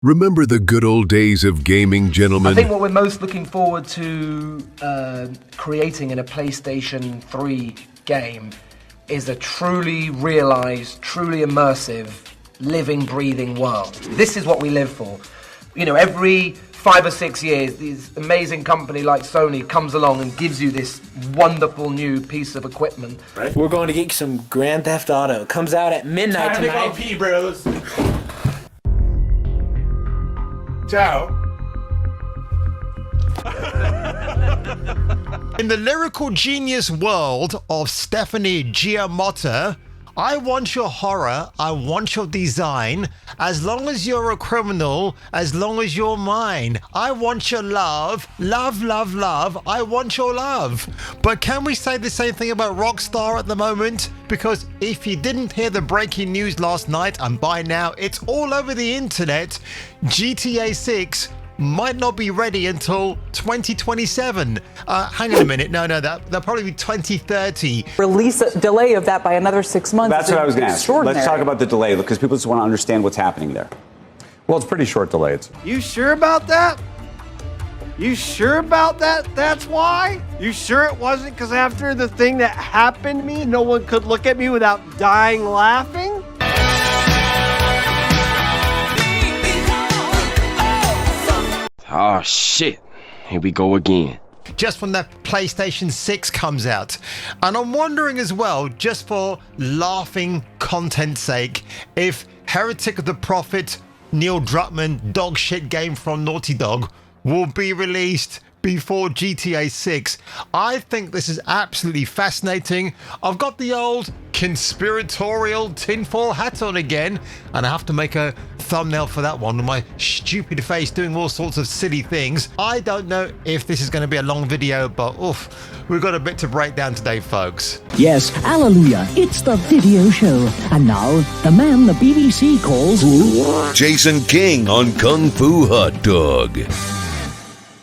Remember the good old days of gaming, gentlemen? I think what we're most looking forward to creating in a PlayStation 3 game is a truly realized, truly immersive, living, breathing world. This is what we live for. You know, every 5 or 6 years, this amazing company like Sony comes along and gives you this wonderful new piece of equipment. Right. We're going to get some Grand Theft Auto. Comes out at midnight tonight. Time to go pee, bros. Ciao. In the lyrical genius world of Stephanie Giamotta, I want your horror, I want your design, as long as you're a criminal, as long as you're mine. I want your love, love, love, love, I want your love. But can we say the same thing about Rockstar at the moment? Because if you didn't hear the breaking news last night, and by now it's all over the internet, GTA 6 might not be ready until 2027. Hang on a minute. No, that'll probably be 2030. Release a delay of that by another 6 months. That's what I was going to ask. Let's talk about the delay because people just want to understand what's happening there. Well, it's pretty short delay. You sure about that? You sure about that? That's why? You sure it wasn't because after the thing that happened to me, no one could look at me without dying laughing? Oh shit, here we go again. Just when the PlayStation 6 comes out. And I'm wondering as well, just for laughing content's sake, if Heretic of the Prophet, Neil Druckmann dog shit game from Naughty Dog will be released before GTA 6. I think this is absolutely fascinating. I've got the old conspiratorial tinfoil hat on again, and I have to make a thumbnail for that one with my stupid face doing all sorts of silly things. I don't know if this is going to be a long video, but oof, we've got a bit to break down today, folks. Yes, hallelujah, it's the video show. And now, the man the BBC calls... Jason King on Kung Fu Hot Dog.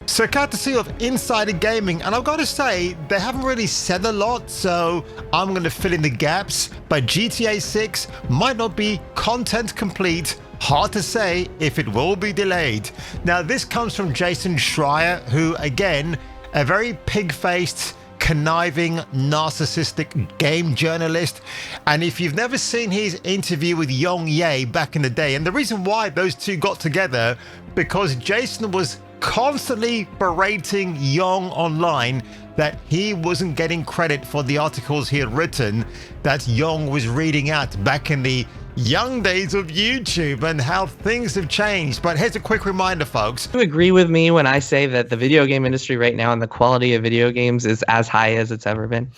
So courtesy of Insider Gaming, and I've got to say, they haven't really said a lot, so I'm going to fill in the gaps, but GTA 6 might not be content complete. Hard to say if it will be delayed. Now, this comes from Jason Schreier, who, again, a very pig-faced, conniving, narcissistic game journalist. And if you've never seen his interview with Yong Ye back in the day, and the reason why those two got together, because Jason was constantly berating Yong online that he wasn't getting credit for the articles he had written that Yong was reading out back in the young days of YouTube, and how things have changed. But here's a quick reminder, folks. Do you agree with me when I say that the video game industry right now and the quality of video games is as high as it's ever been?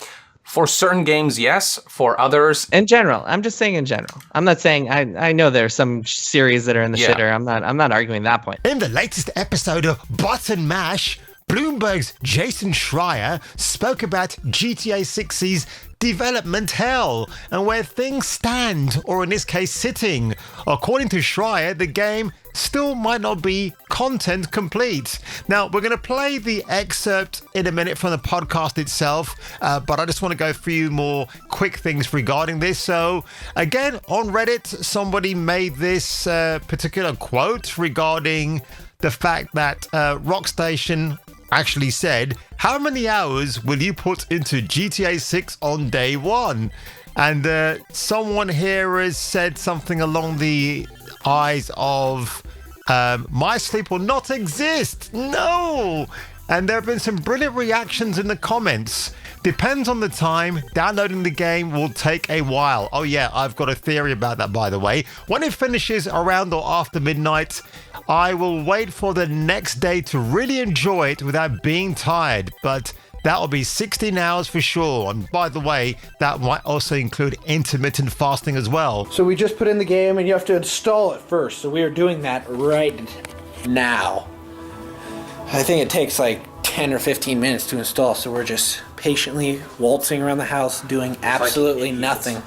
For certain games, yes. For others, in general. I'm just saying in general. I'm not saying I know there's some series that are in the shitter. I'm not arguing that point. In the latest episode of Button Mash, Bloomberg's Jason Schreier spoke about GTA 6's development hell and where things stand, or in this case sitting. According to Schreier, the game still might not be content complete. Now, we're going to play the excerpt in a minute from the podcast itself, but I just want to go through a few more quick things regarding this. So, again, on Reddit, somebody made this particular quote regarding the fact that Rockstation actually said, how many hours will you put into GTA 6 on day one? And someone here has said something along the eyes of, my sleep will not exist. No! And there have been some brilliant reactions in the comments. Depends on the time. Downloading the game will take a while. Oh yeah, I've got a theory about that, by the way. When it finishes around or after midnight, I will wait for the next day to really enjoy it without being tired. But that will be 16 hours for sure. And by the way, that might also include intermittent fasting as well. So we just put in the game and you have to install it first. So we are doing that right now. I think it takes like 10 or 15 minutes to install. So we're just patiently waltzing around the house doing absolutely nothing.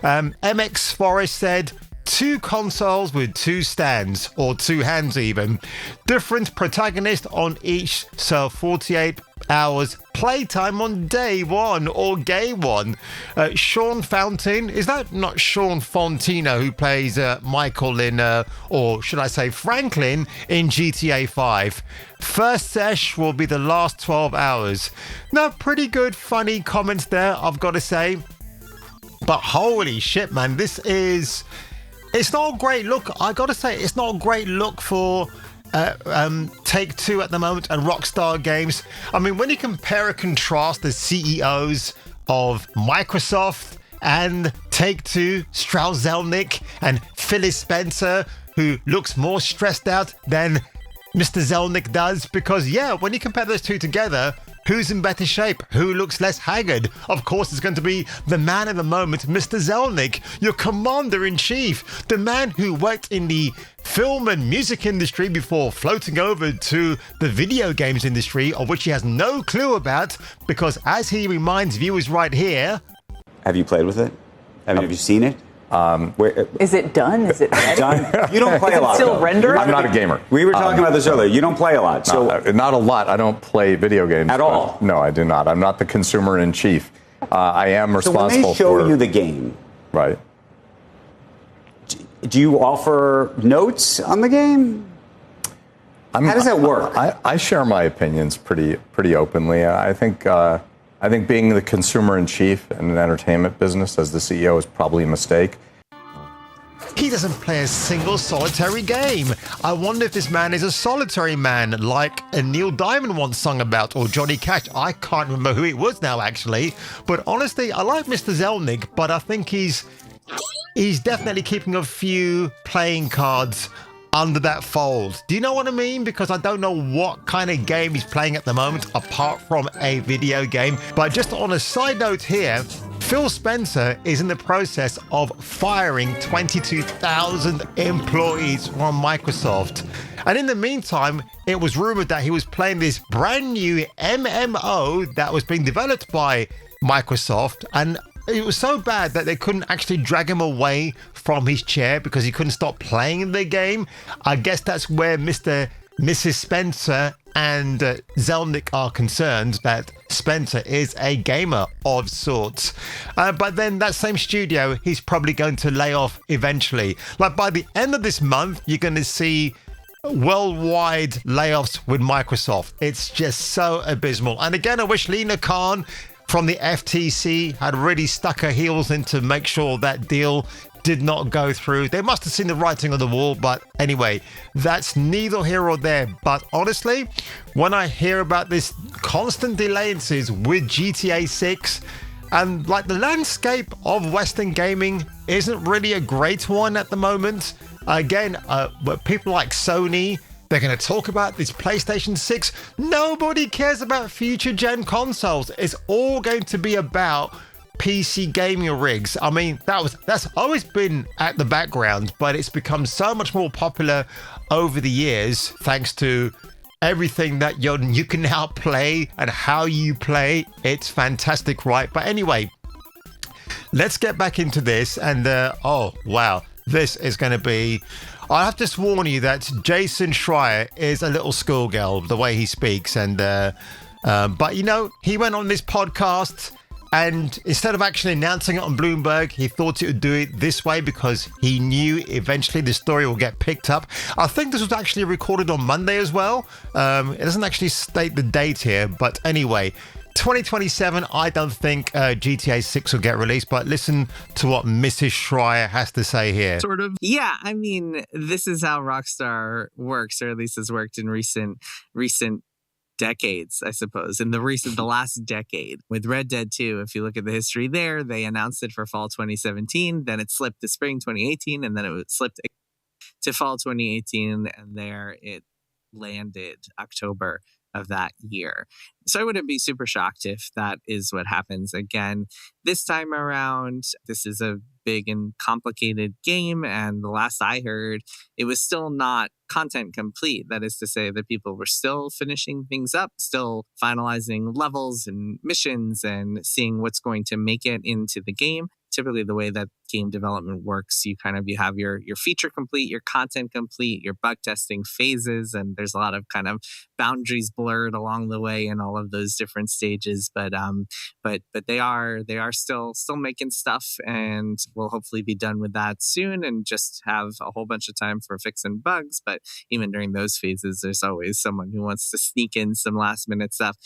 MX Forest said, 2 consoles with 2 stands, or 2 hands even. Different protagonist on each, so 48 hours playtime on day one or game one. Sean Fountain, is that not Sean Fontino who plays Michael in, or should I say Franklin in GTA 5? First sesh will be the last 12 hours. Now, pretty good, funny comments there, I've got to say. But holy shit, man, it's not a great look. I got to say, it's not a great look for Take-Two at the moment and Rockstar Games. I mean, when you compare and contrast the CEOs of Microsoft and Take-Two, Strauss Zelnick and Phyllis Spencer, who looks more stressed out than Mr. Zelnick does, because yeah, when you compare those two together, who's in better shape? Who looks less haggard? Of course, it's going to be the man of the moment, Mr. Zelnick, your commander-in-chief, the man who worked in the film and music industry before floating over to the video games industry, of which he has no clue about, because as he reminds viewers right here... Have you played with it? I mean, have you seen it? Is it done? Is it ready? Done? You don't play a lot. Still rendered? I'm not a gamer. We were talking about this earlier. You don't play a lot. So not a lot. I don't play video games. At all? No, I do not. I'm not the consumer in chief. I am responsible for... So when they show you the game... Right. Do you offer notes on the game? How does that work? I share my opinions pretty openly. I think being the consumer in chief in an entertainment business as the CEO is probably a mistake. He doesn't play a single solitary game. I wonder if this man is a solitary man, like Neil Diamond once sung about, or Johnny Cash. I can't remember who it was now, actually. But honestly, I like Mr. Zelnick, but I think he's definitely keeping a few playing cards under that fold. Do you know what I mean? Because I don't know what kind of game he's playing at the moment, apart from a video game. But just on a side note here, Phil Spencer is in the process of firing 22,000 employees from Microsoft. And in the meantime, it was rumored that he was playing this brand new MMO that was being developed by Microsoft, and it was so bad that they couldn't actually drag him away from his chair because he couldn't stop playing the game. I guess that's where Mrs. Spencer and Zelnick are concerned, that Spencer is a gamer of sorts. But then that same studio, he's probably going to lay off eventually. Like by the end of this month, you're going to see worldwide layoffs with Microsoft. It's just so abysmal. And again, I wish Lena Khan from the FTC had really stuck her heels in to make sure that deal did not go through. They must have seen the writing on the wall, but anyway, that's neither here or there. But honestly, when I hear about this constant delays with GTA 6, and like the landscape of Western gaming isn't really a great one at the moment. Again, but people like Sony, they're going to talk about this PlayStation 6. Nobody cares about future gen consoles. It's all going to be about PC gaming rigs. I mean, that's always been at the background, but it's become so much more popular over the years thanks to everything that you can now play and how you play. It's fantastic, right? But anyway, let's get back into this. And oh wow, this is going to be... I have to warn you that Jason Schreier is a little schoolgirl, the way he speaks. And but you know, he went on this podcast, and instead of actually announcing it on Bloomberg, he thought he would do it this way because he knew eventually the story will get picked up. I think this was actually recorded on Monday as well. It doesn't actually state the date here, but anyway, 2027, I don't think GTA 6 will get released, but listen to what Mrs. Schreier has to say here. Sort of. Yeah, I mean, this is how Rockstar works, or at least has worked in recent decades, I suppose. In the last decade with Red Dead 2, if you look at the history there, they announced it for fall 2017, then it slipped to spring 2018, and then it slipped to fall 2018, and there it landed October of that year. So I wouldn't be super shocked if that is what happens again this time around. This is a big and complicated game, and the last I heard, it was still not content complete. That is to say that people were still finishing things up, still finalizing levels and missions and seeing what's going to make it into the game. typically the way that game development works, you have your feature complete, your content complete, your bug testing phases, and there's a lot of kind of boundaries blurred along the way in all of those different stages. But they are still making stuff, and we'll hopefully be done with that soon and just have a whole bunch of time for fixing bugs. But even during those phases, there's always someone who wants to sneak in some last minute stuff.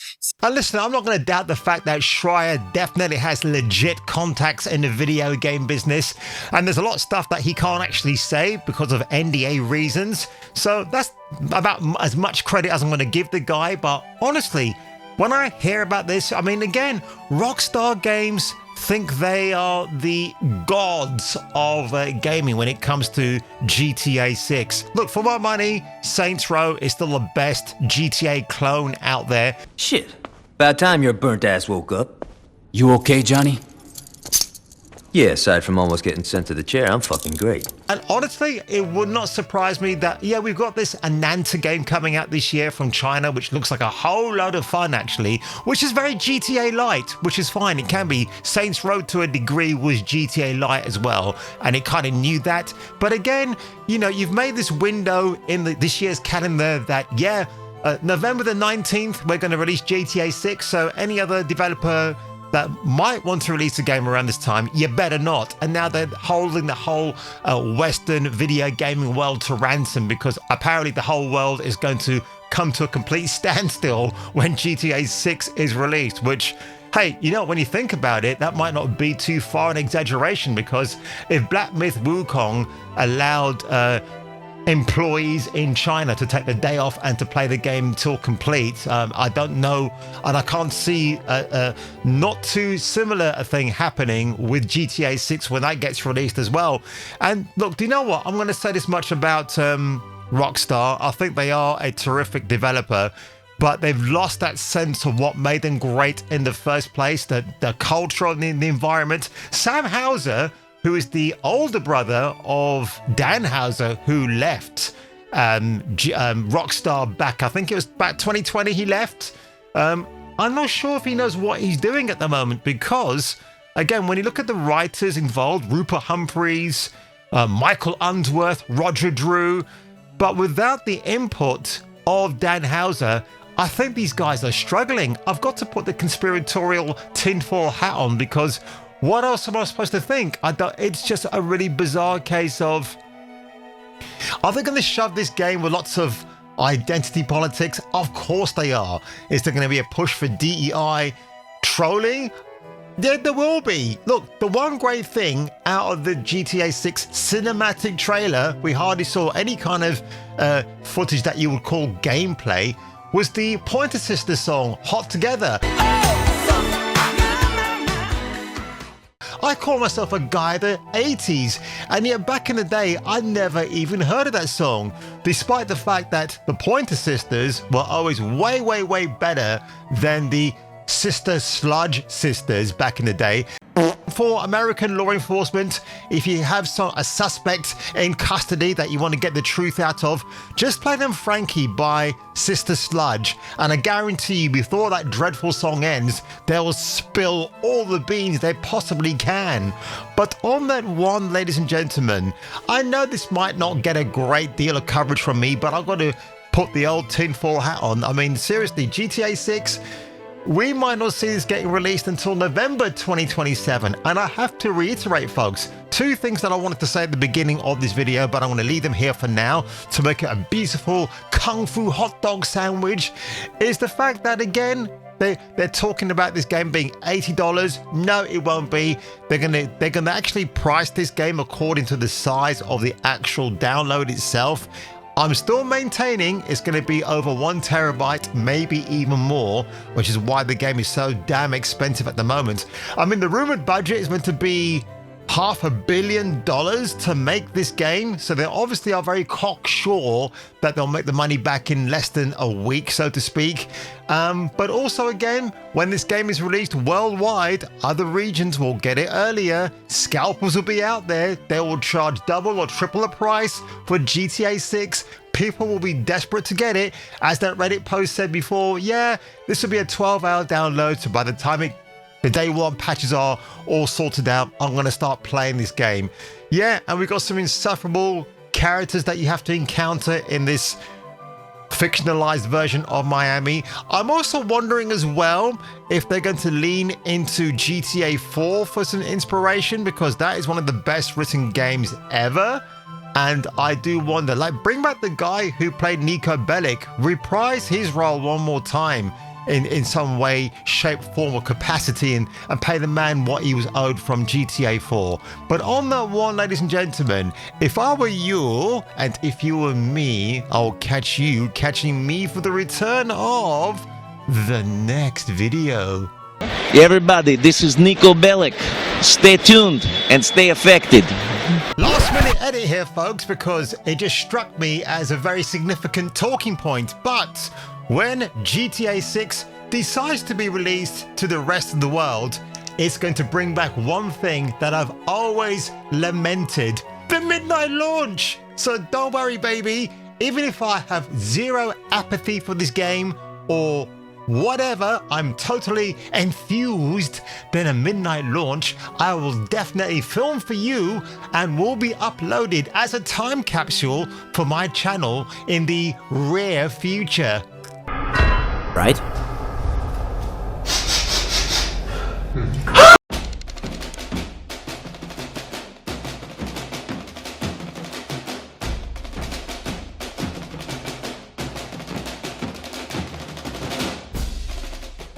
And listen, I'm not going to doubt the fact that Schreier definitely has legit contacts in the video game business, and there's a lot of stuff that he can't actually say because of NDA reasons. So that's about as much credit as I'm going to give the guy. But honestly, when I hear about this, I mean, again, Rockstar Games think they are the gods of gaming when it comes to GTA 6. Look, for my money, Saints Row is still the best GTA clone out there. Shit. About time your burnt ass woke up. You okay, Johnny? Yeah, aside from almost getting sent to the chair, I'm fucking great. And honestly, it would not surprise me that, yeah, we've got this Ananta game coming out this year from China, which looks like a whole load of fun, actually, which is very GTA light, which is fine. It can be. Saints Row, to a degree, was GTA light as well, and it kind of knew that. But again, you know, you've made this window in this year's calendar that, yeah, November the 19th, we're going to release GTA 6, so any other developer that might want to release a game around this time, you better not. And now they're holding the whole Western video gaming world to ransom, because apparently the whole world is going to come to a complete standstill when GTA 6 is released, which, hey, you know, when you think about it, that might not be too far an exaggeration, because if Black Myth Wukong allowed employees in China to take the day off and to play the game till complete, I don't know, and I can't see not too similar a thing happening with GTA 6 when that gets released as well. And look, do you know what? I'm going to say this much about Rockstar. I think they are a terrific developer, but they've lost that sense of what made them great in the first place, the culture and the environment. Sam Houser, who is the older brother of Dan Houser, who left Rockstar back, I think it was back 2020 he left. I'm not sure if he knows what he's doing at the moment, because, again, when you look at the writers involved, Rupert Humphreys, Michael Unsworth, Roger Drew, but without the input of Dan Houser, I think these guys are struggling. I've got to put the conspiratorial tinfoil hat on, because what else am I supposed to think? It's just a really bizarre case of, are they going to shove this game with lots of identity politics? Of course they are. Is there going to be a push for DEI trolling? Yeah, there will be. Look, the one great thing out of the GTA 6 cinematic trailer, we hardly saw any kind of footage that you would call gameplay, was the Pointer Sisters song, Hot Together. I call myself a guy of the 80s, and yet back in the day, I never even heard of that song, despite the fact that the Pointer Sisters were always way, way, way better than the Sister Sludge Sisters back in the day. For American law enforcement, if you have a suspect in custody that you want to get the truth out of, just play them Frankie by Sister Sludge, and I guarantee you, before that dreadful song ends, they'll spill all the beans they possibly can. But on that one, ladies and gentlemen, I know this might not get a great deal of coverage from me, but I've got to put the old tinfoil hat on. I mean, seriously, GTA 6, we might not see this getting released until November 2027. And I have to reiterate, folks, two things that I wanted to say at the beginning of this video, but I'm going to leave them here for now to make it a beautiful Kung Fu hot dog sandwich, is the fact that, again, they're talking about this game being $80. No, it won't be. They're gonna actually price this game according to the size of the actual download itself. I'm still maintaining it's going to be over 1 terabyte, maybe even more, which is why the game is so damn expensive at the moment. I mean, the rumored budget is meant to be $500 million to make this game, so they obviously are very cocksure that they'll make the money back in less than a week, so to speak. But also, again, when this game is released worldwide, other regions will get it earlier. Scalpers will be out there. They will charge double or triple the price for GTA 6. People will be desperate to get it. As that Reddit post said before, yeah, this will be a 12-hour download, so by the time it the day one patches are all sorted out, I'm going to start playing this game. Yeah, and we've got some insufferable characters that you have to encounter in this fictionalized version of Miami. I'm also wondering as well if they're going to lean into GTA 4 for some inspiration, because that is one of the best written games ever. And I do wonder, like, bring back the guy who played Nico Bellic, reprise his role one more time in some way, shape, form, or capacity, and pay the man what he was owed from GTA 4. But on that one, ladies and gentlemen, if I were you, and if you were me, I'll catch you catching me for the return of the next video. Everybody, this is Nico Bellic. Stay tuned and stay affected. Last minute edit here, folks, because it just struck me as a very significant talking point. But when GTA 6 decides to be released to the rest of the world, it's going to bring back one thing that I've always lamented: the midnight launch. So don't worry, baby. Even if I have zero apathy for this game or whatever, I'm totally enthused, then a midnight launch I will definitely film for you and will be uploaded as a time capsule for my channel in the rare future. Right?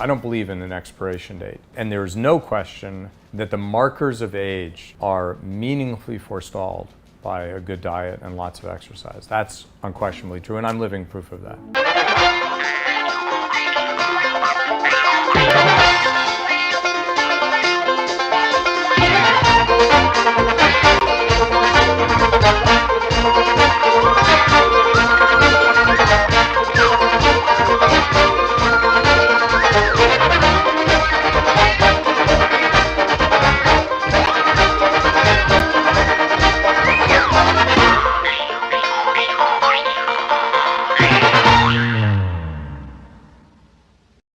I don't believe in an expiration date. And there is no question that the markers of age are meaningfully forestalled by a good diet and lots of exercise. That's unquestionably true, and I'm living proof of that.